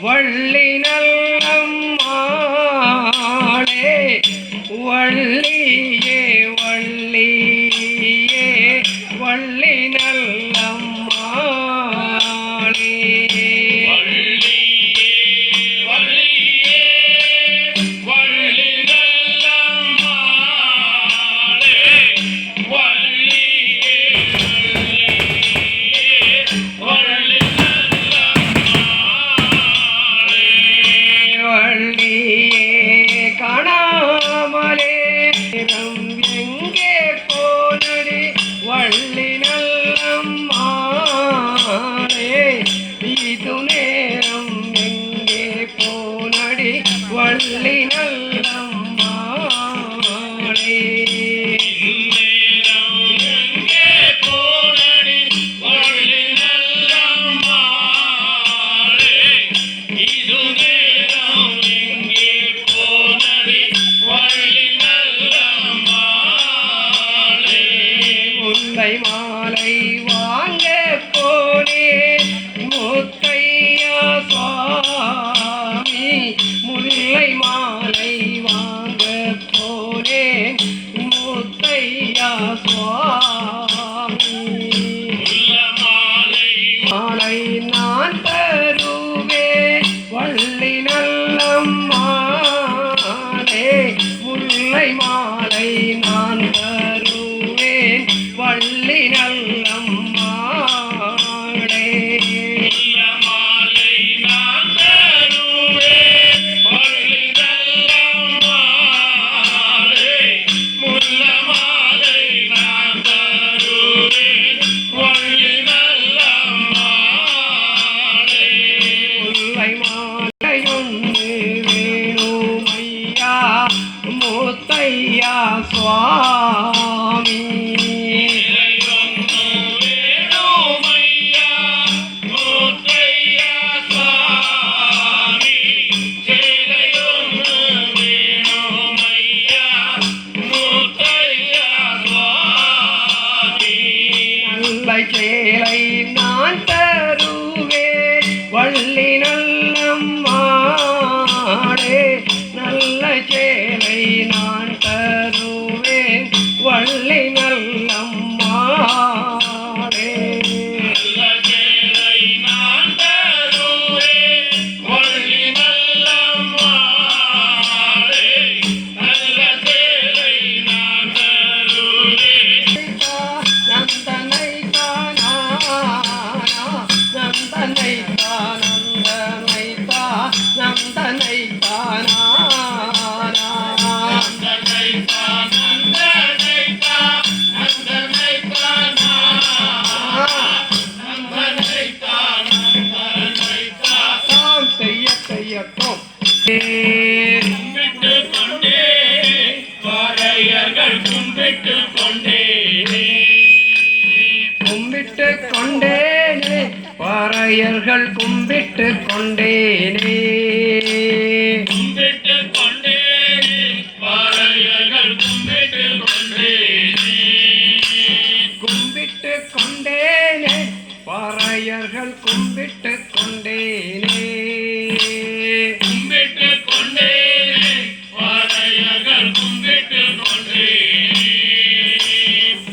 வள்ளி நல்லம்மாளே வள்ளியே வள்ளியே வள்ளி நல்லம்மாளே வள்ளி நல்லம்மாளே இது நேரம் எங்கே போனடி வள்ளி நல்லம்மாளே மாலை வாங்க போனேன் முத்தையா சுவாமி முல்லை மாலை வாங்க போனேன் முத்தையா சுவாமி மாலை நான் தருவேன் வள்ளி நல்லம்மாளே முல்லை மாலை நான் தருவேன் வள்ளி நல்லம்மாளே மாலை நான் தருவேன் வள்ளி நல்லம்மாளே முல்ல மாலை நான் தருவேன் வள்ளி நல்லம்மாளே முல்லை மாலையொன்று வேணுமையா முத்தையா சுவாமி சேலை நான் தருவேன் வள்ளி நல்லம்மாளே நல்ல சேலை நான் தருவேன் வள்ளி நல்லம்மாளே நல்ல சேலை நான் தருவேன் வள்ளி நல்லம்மாளே நல்ல சேலை நான் தருவேன் நந்தனை கும்பிட்டு கொண்டே வரையர்கள் கும்பிட்டு கொண்டேனே கும்பிட்டு கொண்டேனே பறையர்கள் கும்பிட்டு கொண்டேனே கும்பிட்டு கொண்டேனே வரையர்கள் கும்பிட்டு கொண்டேனே கும்பிட்டு கொண்டேனே பறையர்கள் கும்பிட்டு கொண்டேனே கும்பிட்டு கொண்டேனே வரையர்கள் கும்பிட்டு கொண்டேனே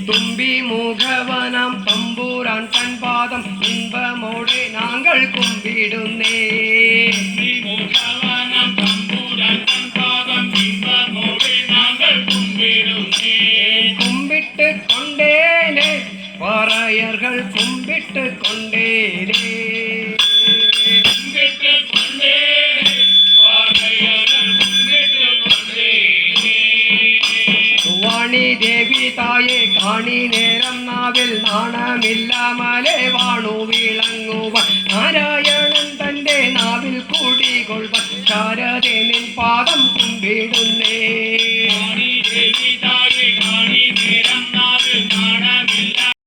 தும்பி முகவனம் தம்பூரான் பண்பாதம் இன்பமோடு நாங்கள் கும்பிடுந்தே முகவனம் தம்பூரான் பண்பாதம் இன்பமோடு நாங்கள் கும்பிடுந்தே கும்பிட்டு கொண்டேனே பறையர்கள் கும்பிட்டு கொண்டேனே கும்பிட்டு கொண்டேனே வரையர்கள் கும்பிட்டு கொண்டேனே வாணி தேவி தாயே காணி நேரம் நாவில் நாணமில்லாமலே வாணு விளங்குவான் நாராயணன் தண்டே நாவில் கூடிகொள்வான் சாரதே நின் பாதம் கும்பிடுன்னே